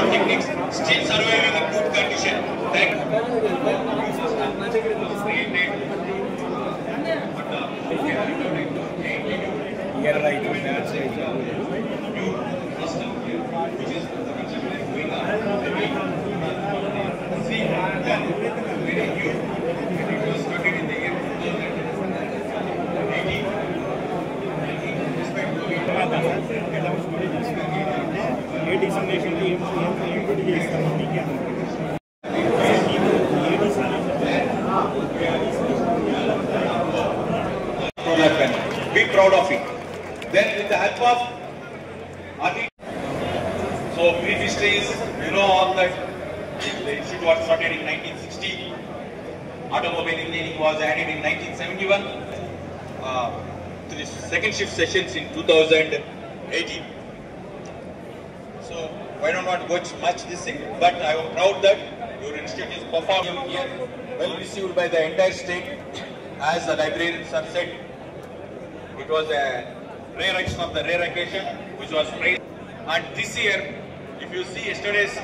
Polytechnics still surviving in good condition. Thank you. Be proud of it. Then with the help of Adi, so brief history is, you know all that the institute was started in 1960. Automobile engineering was added in 1971. To the second shift sessions in 2018. So I don't want to go much this thing, but I am proud that your institute is performing here, well received by the entire state. As the librarians have said, it was a rare action of the rare occasion, which was praised. And this year, if you see yesterday's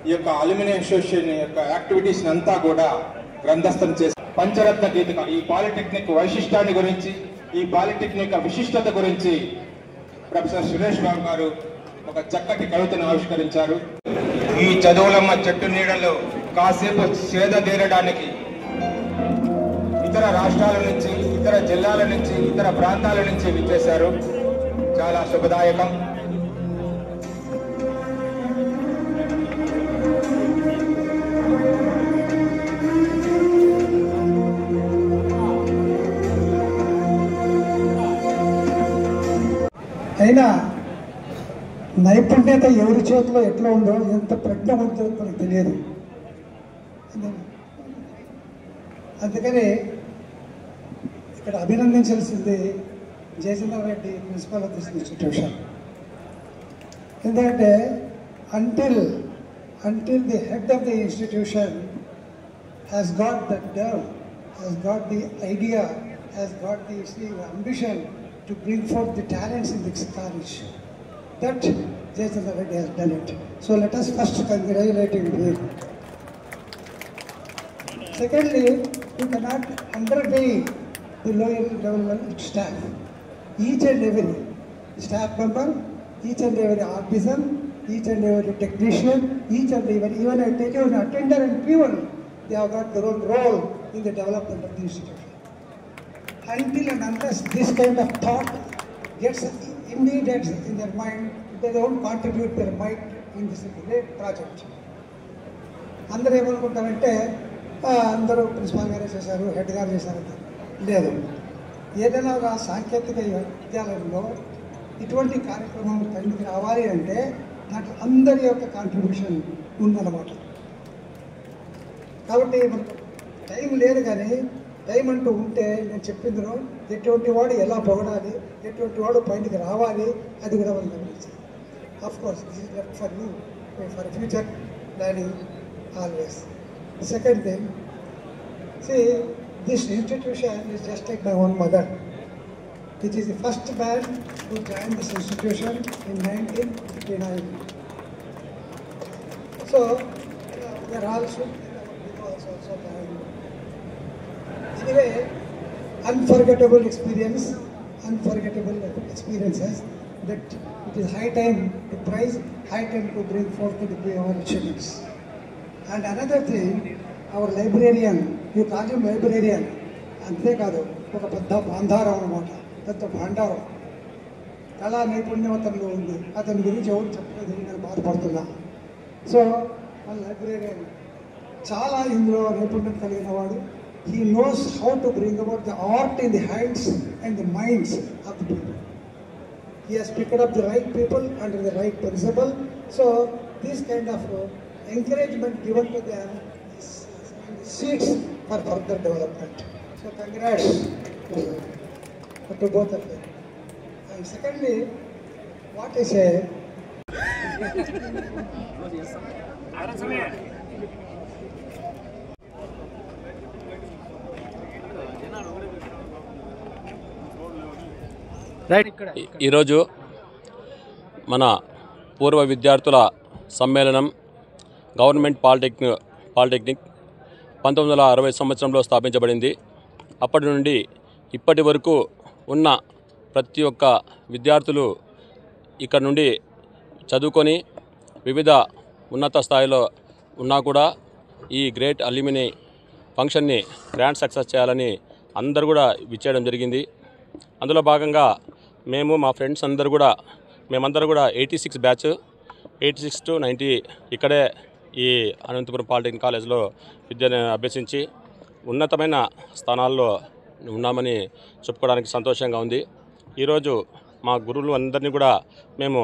ఈ యొక్క aluminium association యొక్క activities అంతా కూడా గ్రంథస్థం చేసి పంచరత్న గీతిక ఈ polytechnic వైశిష్టాన్ని గురించి, ఈ polytechnic విశిష్టత గురించి ప్రొఫెసర్ సురేష్ బాబు గారు ఒక చక్కటి కవితను ఆవిష్కరించారు. ఈ చదువులమ్మ చెట్టు నీడలో కాసేపు సేద తీరడానికి ఇతర రాష్ట్రాల నుంచి, ఇతర జిల్లాల నుంచి, ఇతర ప్రాంతాల నుంచి విచ్చేశారు. చాలా శుభదాయకం. అయినా నైపుణ్యత ఎవరి చేతిలో ఎట్లా ఉందో, ఎంత ప్రజ్ఞ ఉందో మనకు తెలియదు. అందుకని ఇక్కడ అభినందించాల్సింది Jayachandra Reddy, principal of this institution. ఎందుకంటే until the head of the institution has got the drive, has got the idea, has got the ambition to bring forth the talents in this college. That Jayachandra Reddy has done it. So let us first congratulate him. Secondly, you cannot undervalue the lower level staff. Each and every staff member, each and every artisan, each and every technician, each and every, even I take an attender and peon, they have got their own role in the development of the institution. Until and unless this kind of thought gets immediate in their mind, they don't contribute their might in this great project. అందరూ ఏమనుకుంటారంటే అందరూ principal గారే చేశారు, head గారు చేశారంట. లేదు, ఏదైనా ఒక సాంకేతిక విద్యాలయంలో ఇటువంటి కార్యక్రమం పనికి రావాలి అంటే దాంట్లో అందరి యొక్క కాంట్రిబ్యూషన్ ఉందన్నమాట. కాబట్టి మనకు టైం లేదు, కానీ టైం అంటూ ఉంటే నేను చెప్పిందిలో ఎటువంటి వాడు ఎలా పొగడాలి, ఎటువంటి వాడు పైకి రావాలి, అది కూడా మనం గమనించాలి. Of course this is left for you, for future planning always. Second thing, see, this institution is just like my own mother. It is the first man who joined this institution in 1959. So, we are also joined. Anyway, unforgettable experiences that it is high time to prize, high time to bring forth to our achievements. And another thing, our librarian, ఈ college librarian అంతేకాదు, ఒక పెద్ద బాంధారం అన్నమాట, పెద్ద భాండారం. కళా నైపుణ్యం అతనిలో ఉంది. అతని గురించి ఎవరు చెప్పలేదు, నేను బాధపడుతున్నా. సో మన లైబ్రేరియన్ చాలా ఇందులో నైపుణ్యం కలిగిన వాడు. He knows how to bring about the art in the hands and the minds of the people. He has picked up the right people under the right principle. So this kind of encouragement given to them is seeds for further development. So congrats to both of them. And secondly, what I say, ఈరోజు మన పూర్వ విద్యార్థుల సమ్మేళనం government polytechnic 1960 సంవత్సరంలో స్థాపించబడింది. అప్పటి నుండి ఇప్పటి వరకు ఉన్న ప్రతి ఒక్క విద్యార్థులు ఇక్కడ నుండి చదువుకొని వివిధ ఉన్నత స్థాయిలో ఉన్నా కూడా ఈ గ్రేట్ అల్యూమినీ ఫంక్షన్ని గ్రాండ్ సక్సెస్ చేయాలని అందరూ కూడా విచ్చేయడం జరిగింది. అందులో భాగంగా మేము మా ఫ్రెండ్స్ మేమందరూ కూడా 86 బ్యాచ్ 86 to 90 ఇక్కడే ఈ అనంతపురం పాలిటెక్నిక్ కాలేజ్లో విద్యను అభ్యసించి ఉన్నతమైన స్థానాల్లో ఉన్నామని చెప్పుకోవడానికి సంతోషంగా ఉంది. ఈరోజు మా గురువులు అందరినీ కూడా మేము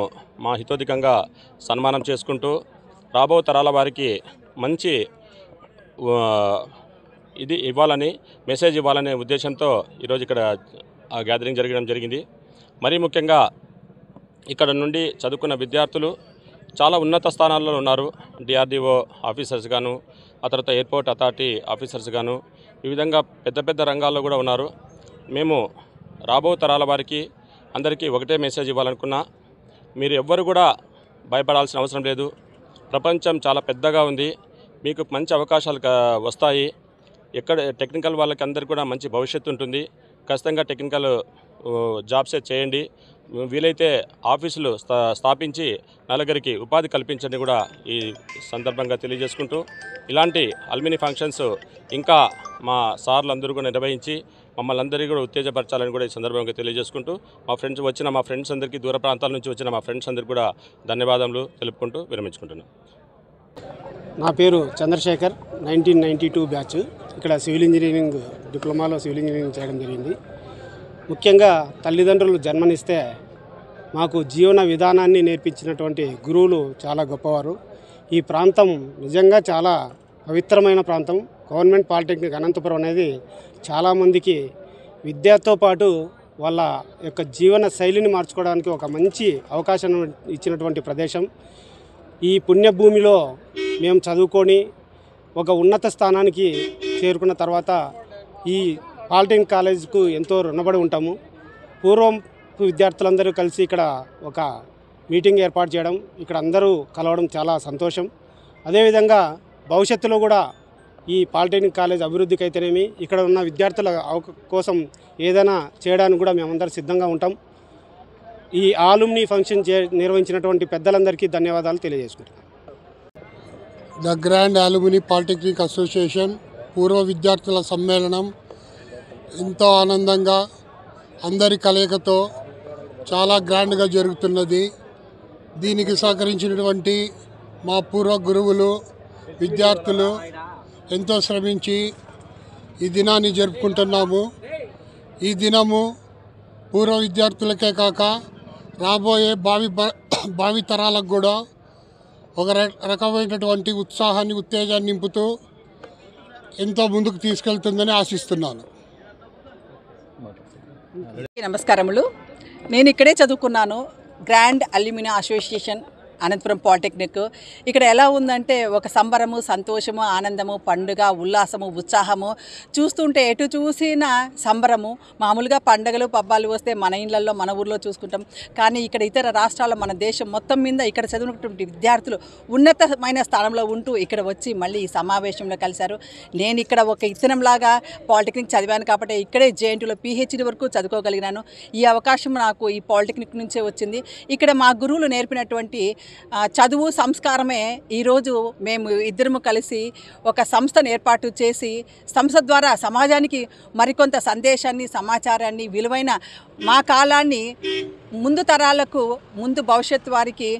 మా హితోధికంగా సన్మానం చేసుకుంటూ రాబో తరాల వారికి మంచి ఇది ఇవ్వాలని మెసేజ్ ఇవ్వాలనే ఉద్దేశంతో ఈరోజు ఇక్కడ గ్యాదరింగ్ జరిగింది. మరీ ముఖ్యంగా ఇక్కడ నుండి చదువుకున్న విద్యార్థులు చాలా ఉన్నత స్థానాల్లో ఉన్నారు. డిఆర్డిఓ ఆఫీసర్స్ గాను, ఆ తర్వాత ఎయిర్పోర్ట్ అథారిటీ ఆఫీసర్స్ గాను, ఈ విధంగా పెద్ద పెద్ద రంగాల్లో కూడా ఉన్నారు. మేము రాబో తరాల వారికి అందరికీ ఒకటే మెసేజ్ ఇవ్వాలనుకున్నా, మీరు ఎవ్వరు కూడా భయపడాల్సిన అవసరం లేదు. ప్రపంచం చాలా పెద్దగా ఉంది. మీకు మంచి అవకాశాలు వస్తాయి. ఎక్కడ టెక్నికల్ వాళ్ళకి అందరికీ కూడా మంచి భవిష్యత్తు ఉంటుంది. ఖచ్చితంగా టెక్నికల్ జాబ్సే చేయండి. వీలైతే ఆఫీసులు స్థాపించి నలుగురికి ఉపాధి కల్పించండి కూడా ఈ సందర్భంగా తెలియజేసుకుంటూ, ఇలాంటి అల్యూమినీ ఫంక్షన్స్ ఇంకా మా సార్లు అందరూ కూడా నిర్వహించి మమ్మల్ని అందరికీ కూడా ఉత్తేజపరచాలని కూడా ఈ సందర్భంగా తెలియజేసుకుంటూ, మా ఫ్రెండ్స్ అందరికీ దూర ప్రాంతాల నుంచి వచ్చిన మా ఫ్రెండ్స్ అందరికీ కూడా ధన్యవాదాలు తెలుపుకుంటూ విరమించుకుంటున్నాను. నా పేరు చంద్రశేఖర్, 1992 బ్యాచ్. ఇక్కడ సివిల్ ఇంజనీరింగ్ డిప్లొమాలో సివిల్ ఇంజనీరింగ్ చేయడం జరిగింది. ముఖ్యంగా తల్లిదండ్రులు జన్మనిస్తే మాకు జీవన విధానాన్ని నేర్పించినటువంటి గురువులు చాలా గొప్పవారు. ఈ ప్రాంతం నిజంగా చాలా పవిత్రమైన ప్రాంతం. గవర్నమెంట్ పాలిటెక్నిక్ అనంతపురం అనేది చాలామందికి విద్యతో పాటు వాళ్ళ యొక్క జీవన శైలిని మార్చుకోవడానికి ఒక మంచి అవకాశం ఇచ్చినటువంటి ప్రదేశం. ఈ పుణ్యభూమిలో మేము చదువుకొని ఒక ఉన్నత స్థానానికి చేరుకున్న తర్వాత ఈ పాలిటెక్నిక్ కాలేజ్కు ఎంతో రుణపడి ఉంటాము. పూర్వం విద్యార్థులందరూ కలిసి ఇక్కడ ఒక మీటింగ్ ఏర్పాటు చేయడం, ఇక్కడ అందరూ కలవడం చాలా సంతోషం. అదేవిధంగా భవిష్యత్తులో కూడా ఈ పాలిటెక్నిక్ కాలేజ్ అభివృద్ధికి అయితేనేమి, ఇక్కడ ఉన్న విద్యార్థుల కోసం ఏదైనా చేయడానికి కూడా మేమందరం సిద్ధంగా ఉంటాం. ఈ అల్యూమినీ ఫంక్షన్ నిర్వహించినటువంటి పెద్దలందరికీ ధన్యవాదాలు తెలియజేసుకుంటున్నాను. The grand alumni polytechnic association పూర్వ విద్యార్థుల సమ్మేళనం ఎంతో ఆనందంగా అందరి కలయికతో చాలా గ్రాండ్గా జరుగుతున్నది. దీనికి సహకరించినటువంటి మా పూర్వ గురువులు, విద్యార్థులు ఎంతో శ్రమించి ఈ దినాన్ని జరుపుకుంటున్నాము. ఈ దినము పూర్వ విద్యార్థులకే కాక రాబోయే భావి తరాలకు కూడా ఒక రకమైనటువంటి ఉత్సాహాన్ని, ఉత్తేజాన్ని నింపుతూ ఎంతో ముందుకు తీసుకెళ్తుందని ఆశిస్తున్నాను. నమస్కారములు. నేను ఇక్కడే చదువుకున్నాను. Grand alumni association Anantapuram polytechnic. ఇక్కడ ఎలా ఉందంటే ఒక సంబరము, సంతోషము, ఆనందము, పండుగ, ఉల్లాసము, ఉత్సాహము. చూస్తుంటే ఎటు చూసినా సంబరము. మామూలుగా పండుగలు పబ్బాలు వస్తే మన ఇళ్లలో మన ఊర్లో చూసుకుంటాం. కానీ ఇక్కడ ఇతర రాష్ట్రాల్లో మన దేశం మొత్తం మీద ఇక్కడ చదివినటువంటి విద్యార్థులు ఉన్నతమైన స్థానంలో ఉంటూ ఇక్కడ వచ్చి మళ్ళీ ఈ సమావేశంలో కలిశారు. నేను ఇక్కడ ఒక ఇతనంలాగా పాలిటెక్నిక్ చదివాను కాబట్టి ఇక్కడే జేఎన్టీలో PhD వరకు చదువుకోగలిగినాను. ఈ అవకాశం నాకు ఈ పాలిటెక్నిక్ నుంచే వచ్చింది. ఇక్కడ మా గురువులు నేర్పినటువంటి చదువు, సంస్కారమే ఈరోజు మేము ఇద్దరము కలిసి ఒక సంస్థను ఏర్పాటు చేసి సంస్థ ద్వారా సమాజానికి మరికొంత సందేశాన్ని, సమాచారాన్ని, విలువైన మా కాలాన్ని ముందు తరాలకు, ముందు భవిష్యత్తు వారికి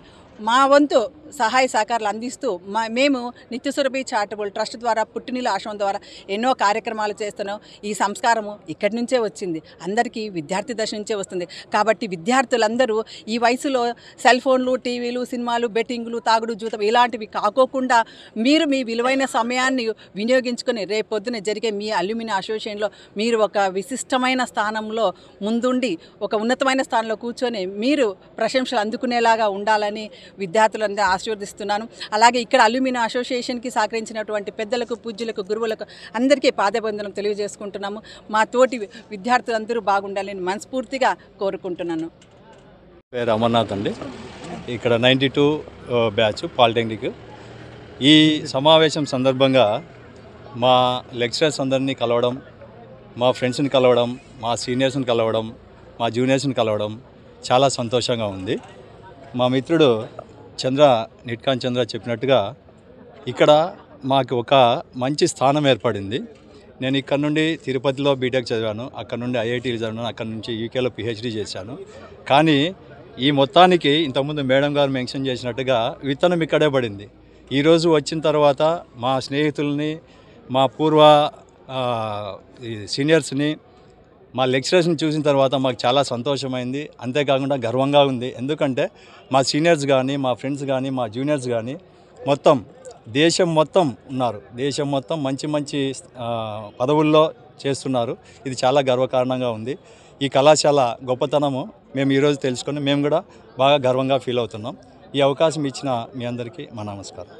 మా వంతు సహాయ సహకారాలు అందిస్తూ మేము నిత్యసురభి చారిటబుల్ ట్రస్ట్ ద్వారా, పుట్టినీళ్ళ ఆశ్రమం ద్వారా ఎన్నో కార్యక్రమాలు చేస్తున్నాం. ఈ సంస్కారము ఇక్కడి నుంచే వచ్చింది, అందరికీ విద్యార్థి దశ నుంచే వస్తుంది. కాబట్టి విద్యార్థులందరూ ఈ వయసులో సెల్ ఫోన్లు, టీవీలు, సినిమాలు, బెట్టింగ్లు, తాగుడు, జూతం ఇలాంటివి కాకోకుండా మీరు మీ విలువైన సమయాన్ని వినియోగించుకొని రేపొద్దున జరిగే మీ అల్యూమినీ అసోసియేషన్లో మీరు ఒక విశిష్టమైన స్థానంలో ముందుండి ఒక ఉన్నతమైన స్థానంలో కూర్చొని మీరు ప్రశంసలు అందుకునేలాగా ఉండాలని విద్యార్థులందరూ ఆశీర్వదిస్తున్నాను. అలాగే ఇక్కడ అల్యూమినియం అసోసియేషన్కి సహకరించినటువంటి పెద్దలకు, పూజ్యులకు, గురువులకు అందరికీ పాదవందనం తెలియజేసుకుంటున్నాము. మా తోటి విద్యార్థులందరూ బాగుండాలని మనస్ఫూర్తిగా కోరుకుంటున్నాను. పేరు అమర్నాథ్ అండి. ఇక్కడ 92 బ్యాచ్ పాలిటెక్నిక్. ఈ సమావేశం సందర్భంగా మా లెక్చరర్స్ అందరినీ కలవడం, మా ఫ్రెండ్స్ని కలవడం, మా సీనియర్స్ని కలవడం, మా జూనియర్స్ని కలవడం చాలా సంతోషంగా ఉంది. మా మిత్రుడు నిట్కాంత్ చంద్ర చెప్పినట్టుగా ఇక్కడ మాకు ఒక మంచి స్థానం ఏర్పడింది. నేను ఇక్కడ నుండి తిరుపతిలో బీటెక్ చదివాను, అక్కడ నుండి ఐఐటీలు చదివాను, అక్కడ నుంచి యూకేలో పిహెచ్డీ చేశాను. కానీ ఈ మొత్తానికి ఇంతకుముందు మేడం గారు మెన్షన్ చేసినట్టుగా విత్తనం ఇక్కడే పడింది. ఈరోజు వచ్చిన తర్వాత మా స్నేహితుల్ని, మా పూర్వ సీనియర్స్ని, మా లెక్చరర్స్ని చూసిన తర్వాత మాకు చాలా సంతోషమైంది. అంతేకాకుండా గర్వంగా ఉంది. ఎందుకంటే మా సీనియర్స్ కానీ, మా ఫ్రెండ్స్ కానీ, మా జూనియర్స్ కానీ మొత్తం దేశం మొత్తం ఉన్నారు. దేశం మొత్తం మంచి మంచి పదవుల్లో చేస్తున్నారు. ఇది చాలా గర్వకారణంగా ఉంది. ఈ కళాశాల గొప్పతనము మేము ఈరోజు తెలుసుకొని మేము కూడా బాగా గర్వంగా ఫీల్ అవుతున్నాం. ఈ అవకాశం ఇచ్చిన మీ అందరికీ మా నమస్కారం.